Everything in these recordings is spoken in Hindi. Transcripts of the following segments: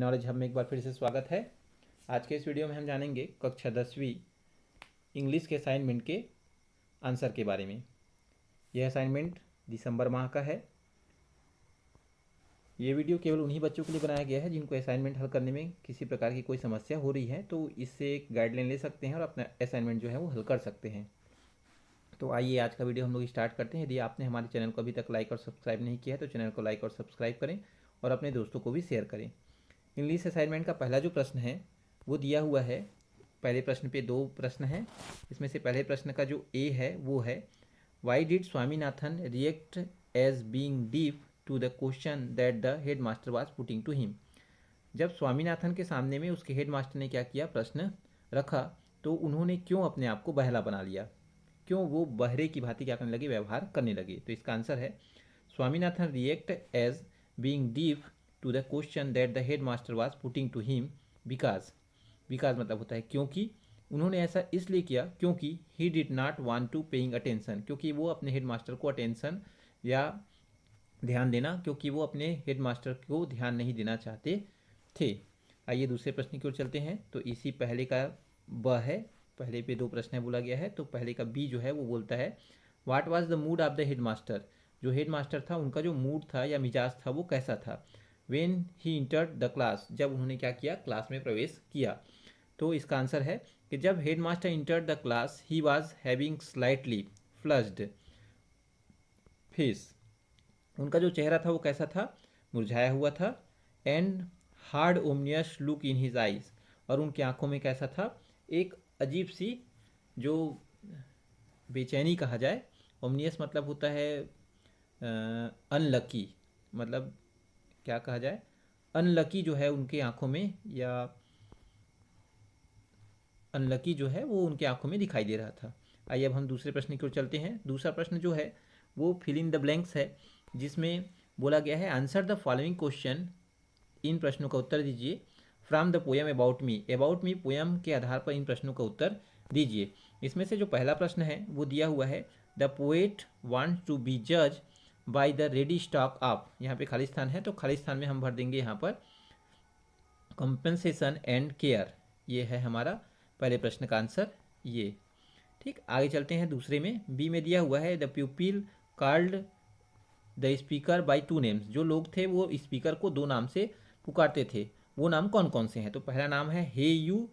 नॉलेज हब में एक बार फिर से स्वागत है। आज के इस वीडियो में हम जानेंगे कक्षा 10वीं इंग्लिश के असाइनमेंट के आंसर के बारे में। यह असाइनमेंट दिसंबर माह का है। ये वीडियो केवल उन्हीं बच्चों के लिए बनाया गया है जिनको असाइनमेंट हल करने में किसी प्रकार की कोई समस्या हो रही है, तो इससे एक गाइडलाइन ले सकते हैं और अपना असाइनमेंट जो है वो हल कर सकते हैं। तो आइए आज का वीडियो हम लोग स्टार्ट करते हैं। यदि आपने हमारे चैनल को अभी तक लाइक और सब्सक्राइब नहीं किया है तो चैनल को लाइक और सब्सक्राइब करें और अपने दोस्तों को भी शेयर करें। इंग्लिश असाइनमेंट का पहला जो प्रश्न है वो दिया हुआ है। पहले प्रश्न पे दो प्रश्न हैं। इसमें से पहले प्रश्न का जो ए है वो है, why did Swaminathan react as being deaf to the question that the head master was putting to him. जब स्वामीनाथन के सामने में उसके हेड मास्टर ने क्या किया, प्रश्न रखा, तो उन्होंने क्यों अपने आप को बहला बना लिया, क्यों वो बहरे की भांति क्या करने लगे, व्यवहार करने लगे। तो इसका आंसर है Swaminathan react as being deaf to the question that the head master was putting to him because. Because मतलब होता है क्योंकि। उन्होंने ऐसा इसलिए किया क्योंकि he did not want to paying attention, क्योंकि वो अपने हेड मास्टर को अटेंशन या ध्यान देना, क्योंकि वो अपने हेड मास्टर को ध्यान नहीं देना चाहते थे। आइए दूसरे प्रश्न की ओर चलते हैं। तो इसी पहले का ब है, पहले पे दो प्रश्न बोला गया है, तो पहले का बी जो है वो बोलता है, what was the mood off the head master. जो हेड मास्टर था उनका जो मूड था या मिजाज था वो कैसा था। When he entered the class, जब उन्होंने क्या किया, क्लास में प्रवेश किया। तो इसका आंसर है कि जब head master entered the class he was having slightly flushed face. उनका जो चेहरा था वो कैसा था, मुरझाया हुआ था। And hard ominous look in his eyes, और उनकी आंखों में कैसा था, एक अजीब सी जो बेचैनी कहा जाए। ओमनियस मतलब होता है अनलकी, मतलब क्या कहा जाए, अनलकी जो है उनकी आंखों में, या अनलकी जो है वो उनकी आंखों में दिखाई दे रहा था। आइए अब हम दूसरे प्रश्न की ओर चलते हैं। दूसरा प्रश्न जो है वो फिल इन द ब्लैंक्स है, जिसमें बोला गया है आंसर द फॉलोइंग क्वेश्चन, इन प्रश्नों का उत्तर दीजिए from the poem about me. About me poem के आधार पर इन प्रश्नों का उत्तर दीजिए। इसमें से जो पहला प्रश्न है वो दिया हुआ है, the poet wants to be जज by the ready stock of. यहाँ पे खाली स्थान है तो खाली स्थान में हम भर देंगे यहाँ पर कंपनसेशन एंड केयर। ये है हमारा पहले प्रश्न का आंसर ये। ठीक, आगे चलते हैं दूसरे में। बी में दिया हुआ है, the प्यूपिल called the speaker by two names. जो लोग थे वो स्पीकर को दो नाम से पुकारते थे, वो नाम कौन कौन से हैं। तो पहला नाम है हे यू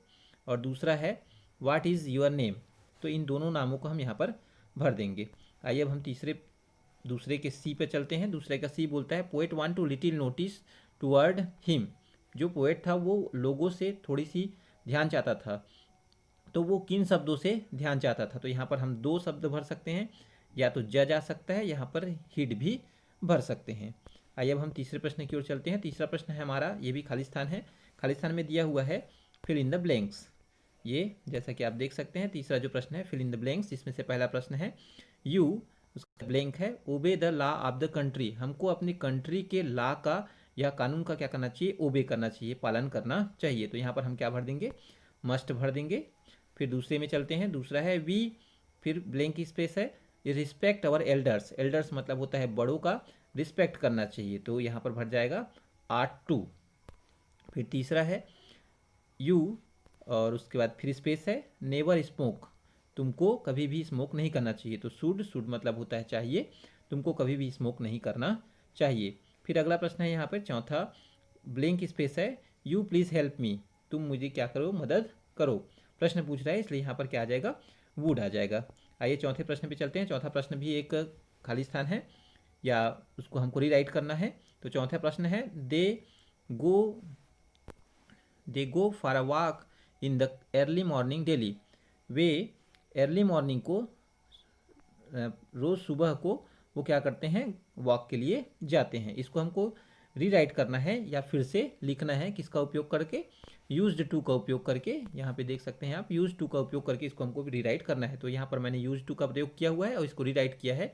और दूसरा है व्हाट इज़ योर नेम। तो इन दोनों नामों को हम यहाँ पर भर देंगे। आइए अब हम दूसरे के सी पे चलते हैं। दूसरे का सी बोलता है, poet want to little notice toward him. जो पोएट था वो लोगों से थोड़ी सी ध्यान चाहता था, तो वो किन शब्दों से ध्यान चाहता था। तो यहाँ पर हम दो शब्द भर सकते हैं, या तो जज आ सकता है, यहाँ पर हिड भी भर सकते हैं। आइए अब हम तीसरे प्रश्न की ओर चलते हैं। तीसरा प्रश्न है हमारा, ये भी खाली स्थान है। खाली स्थान में दिया हुआ है फिल इन द ब्लैंक्स। ये जैसा कि आप देख सकते हैं तीसरा जो प्रश्न है फिल इन द ब्लैंक्स, इसमें से पहला प्रश्न है यू, उसका ब्लैंक है, obey the law of the country. हमको अपनी कंट्री के लॉ का या कानून का क्या करना चाहिए, ओबे करना चाहिए, पालन करना चाहिए। तो यहाँ पर हम क्या भर देंगे, मस्ट भर देंगे। फिर दूसरे में चलते हैं। दूसरा है वी, फिर ब्लैंक स्पेस है, रिस्पेक्ट अवर एल्डर्स। एल्डर्स मतलब होता है बड़ों का रिस्पेक्ट करना चाहिए, तो यहाँ पर भर जाएगा आर्ट टू। फिर तीसरा है यू और उसके बाद फिर स्पेस है, नेवर स्मोक। तुमको कभी भी स्मोक नहीं करना चाहिए। तो शुड मतलब होता है चाहिए, तुमको कभी भी स्मोक नहीं करना चाहिए। फिर अगला प्रश्न है यहाँ पर चौथा, ब्लैंक स्पेस है, यू प्लीज़ हेल्प मी। तुम मुझे क्या करो, मदद करो। प्रश्न पूछ रहा है इसलिए यहाँ पर क्या आ जाएगा, वुड आ जाएगा। आइए चौथे प्रश्न पे चलते हैं। चौथा प्रश्न भी एक खाली स्थान है, या उसको हमको रीराइट करना है। तो चौथा प्रश्न है, they go for a walk in the early morning daily. वे अर्ली मॉर्निंग को, रोज़ सुबह को वो क्या करते हैं, वॉक के लिए जाते हैं। इसको हमको रीराइट करना है या फिर से लिखना है, किसका उपयोग करके, यूज्ड टू का उपयोग करके। यहाँ पे देख सकते हैं आप, यूज्ड टू का उपयोग करके इसको हमको रीराइट करना है। तो यहाँ पर मैंने यूज्ड टू का प्रयोग किया हुआ है और इसको रीराइट किया है,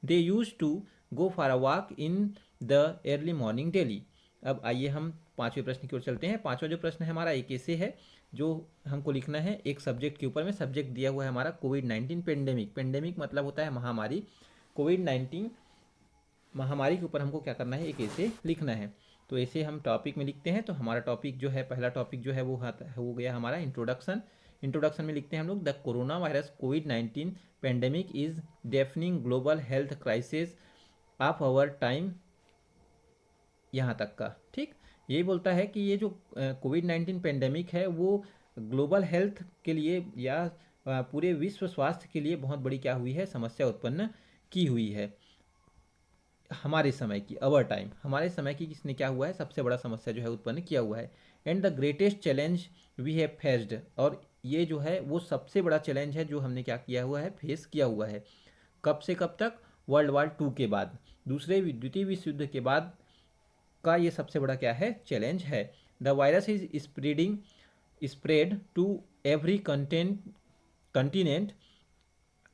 they use to go for a walk in the early morning daily. अब आइए हम पांचवें प्रश्न की ओर चलते हैं। पांचवा जो प्रश्न है हमारा एक ऐसे है जो हमको लिखना है एक सब्जेक्ट के ऊपर में। सब्जेक्ट दिया हुआ है हमारा कोविड-19 पेंडेमिक। पेंडेमिक मतलब होता है महामारी। कोविड-19 महामारी के ऊपर हमको क्या करना है, एक ऐसे लिखना है। तो ऐसे हम टॉपिक में लिखते हैं। तो हमारा टॉपिक जो है, पहला टॉपिक जो है वो हो गया हमारा इंट्रोडक्शन। इंट्रोडक्शन में लिखते हैं हम लोग, द कोरोना वायरस कोविड-19 pandemic is defining global health crisis of our time, यहाँ तक का। ठीक, यही बोलता है कि ये जो कोविड-19 पेंडेमिक है वो ग्लोबल हेल्थ के लिए या पूरे विश्व स्वास्थ्य के लिए बहुत बड़ी क्या हुई है, समस्या उत्पन्न की हुई है। हमारे समय की, अवर टाइम, हमारे समय की किसने क्या हुआ है, सबसे बड़ा समस्या जो है उत्पन्न किया हुआ है। And the greatest challenge we have faced, और ये जो है वो सबसे बड़ा चैलेंज है जो हमने क्या किया हुआ है, फेस किया हुआ है। कब से कब तक, वर्ल्ड वार 2 के बाद, द्वितीय विश्व युद्ध के बाद का ये सबसे बड़ा क्या है, चैलेंज है। The virus is spread to every continent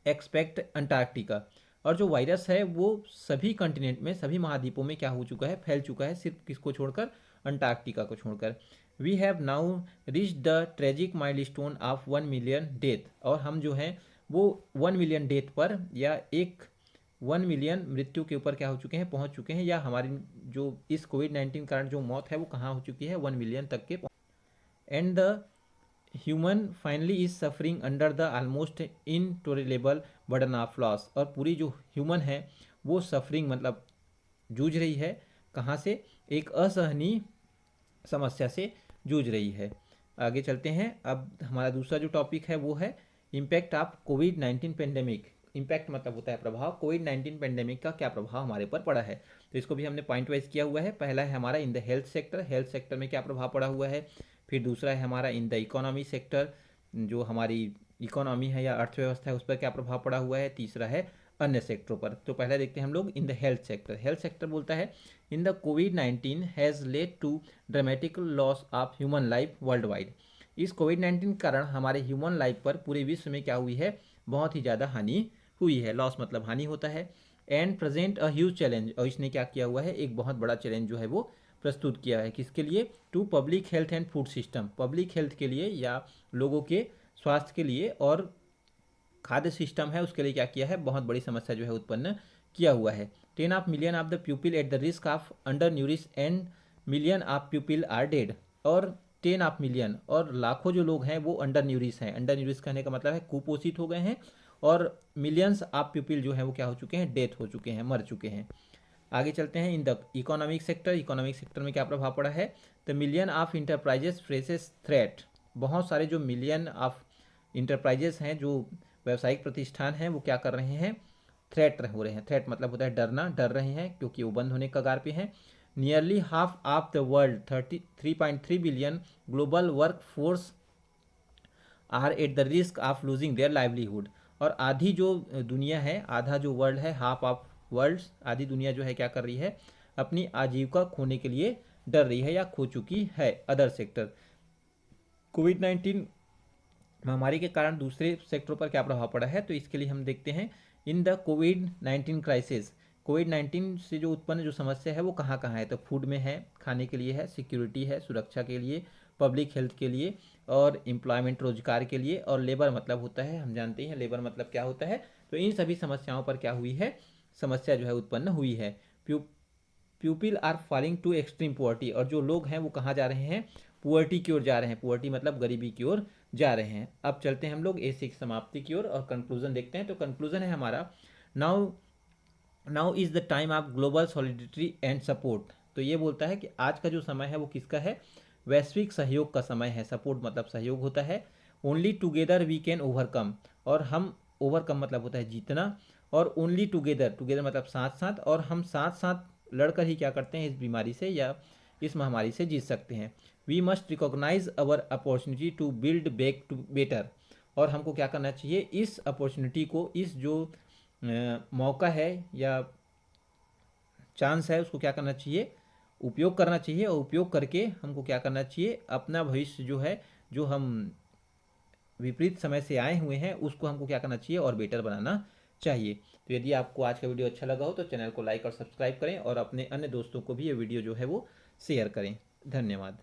expect Antarctica, और जो वायरस है वो सभी कंटिनेंट में, सभी महाद्वीपों में क्या हो चुका है, फैल चुका है, सिर्फ किसको छोड़कर, अंटार्कटिका को छोड़कर। We have now reach the tragic milestone of 1 million death, और हम जो हैं वो 1 मिलियन डेथ पर, या 1 मिलियन मृत्यु के ऊपर क्या हो चुके हैं, पहुंच चुके हैं, या हमारी जो इस कोविड-19 कारण जो मौत है वो कहाँ हो चुकी है, 1 मिलियन तक के। And the human finally is suffering under the almost intolerable burden of loss, और पूरी जो ह्यूमन है वो सफरिंग मतलब जूझ रही है, कहाँ से, एक असहनीय समस्या से जूझ रही है। आगे चलते हैं। अब हमारा दूसरा जो टॉपिक है वो है impact of covid pandemic. Impact मतलब होता है प्रभाव, कोविड-19 पेंडेमिक का क्या प्रभाव हमारे ऊपर पड़ा है, तो इसको भी हमने पॉइंट वाइज किया हुआ है। पहला है हमारा इन the health sector, health sector में क्या प्रभाव पड़ा हुआ है। फिर दूसरा है हमारा इन द इकोनॉमी सेक्टर, जो हमारी इकोनॉमी है या अर्थव्यवस्था है उस पर क्या प्रभाव पड़ा हुआ है। तीसरा है अन्य सेक्टरों पर। तो पहले देखते हैं हम लोग in the health sector. Health sector बोलता है, इन द कोविड-19 has led to dramatic loss of human life world wide. इस कोविड-19 के कारण हमारे ह्यूमन लाइफ पर पूरे विश्व में क्या हुई है, बहुत ही ज़्यादा हानि हुई है। लॉस मतलब हानि होता है। And present a huge challenge, और इसने क्या किया हुआ है, एक बहुत बड़ा चैलेंज जो है वो प्रस्तुत किया है। किसके लिए, to public health and food system, public health के लिए या लोगों के स्वास्थ्य के लिए, और खाद्य सिस्टम है उसके लिए क्या किया है, बहुत बड़ी समस्या जो है उत्पन्न किया हुआ है। 10 of million of the people at the risk of under nourish and million of people are dead, और 10 ऑफ मिलियन, और लाखों जो लोग हैं वो अंडर न्यूरिश हैं। अंडर न्यूरिश कहने का मतलब है कुपोषित हो गए हैं, और मिलियंस ऑफ पीपल जो है वो क्या हो चुके हैं, डेथ हो चुके हैं, मर चुके हैं। आगे चलते हैं in the economic sector. Economic sector में क्या प्रभाव पड़ा है, the million of enterprises faces threat, बहुत सारे जो मिलियन ऑफ इंटरप्राइजेस हैं, जो व्यावसायिक प्रतिष्ठान हैं, वो क्या कर रहे हैं, थ्रेट हो रहे हैं। थ्रेट मतलब होता है डरना, डर रहे हैं क्योंकि वो बंद होने के कगार पे हैं। Nearly half of the world 3.3 billion global work force are at the risk of losing their livelihood, और आधी जो दुनिया है, आधा जो वर्ल्ड है, हाफ ऑफ वर्ल्ड, आधी दुनिया जो है क्या कर रही है, अपनी आजीविका खोने के लिए डर रही है या खो चुकी है। अदर सेक्टर, कोविड-19 महामारी के कारण दूसरे सेक्टरों पर क्या प्रभाव पड़ा है, तो इसके लिए हम देखते हैं इन द कोविड-19 क्राइसिस। कोविड-19 से जो उत्पन्न जो समस्या है वो कहाँ कहाँ है, तो फूड में है, खाने के लिए है, सिक्योरिटी है, सुरक्षा के लिए, पब्लिक हेल्थ के लिए, और एम्प्लॉयमेंट रोजगार के लिए, और लेबर मतलब होता है, हम जानते हैं लेबर मतलब क्या होता है। तो इन सभी समस्याओं पर क्या हुई है, समस्या जो है उत्पन्न हुई है। People are falling to extreme poverty, और जो लोग हैं वो कहाँ जा रहे हैं, पुअर्टी की ओर जा रहे हैं। पुअर्टी मतलब गरीबी की ओर जा रहे हैं। अब चलते हैं हम लोग ऐसे की समाप्ति की ओर और कंक्लूजन देखते हैं। तो कंक्लूजन है हमारा, now now is the time of global solidity and support. तो ये बोलता है कि आज का जो समय है वो किसका है, वैश्विक सहयोग का समय है। सपोर्ट मतलब सहयोग होता है। Only together we can overcome, और हम, ओवरकम मतलब होता है जीतना, और ओनली टुगेदर, टुगेदर मतलब साथ साथ, और हम साथ साथ लड़कर ही क्या करते हैं, इस बीमारी से या इस महामारी से जीत सकते हैं। We must recognise our opportunity to build back to better, और हमको क्या करना चाहिए, इस अपॉर्चुनिटी को, इस जो मौका है या चांस है उसको क्या करना चाहिए, उपयोग करना चाहिए, और उपयोग करके हमको क्या करना चाहिए, अपना भविष्य जो है, जो हम विपरीत समय से आए हुए हैं उसको हमको क्या करना चाहिए, और बेटर बनाना चाहिए। तो यदि आपको आज का वीडियो अच्छा लगा हो तो चैनल को लाइक और सब्सक्राइब करें, और अपने अन्य दोस्तों को भी ये वीडियो जो है वो शेयर करें। धन्यवाद।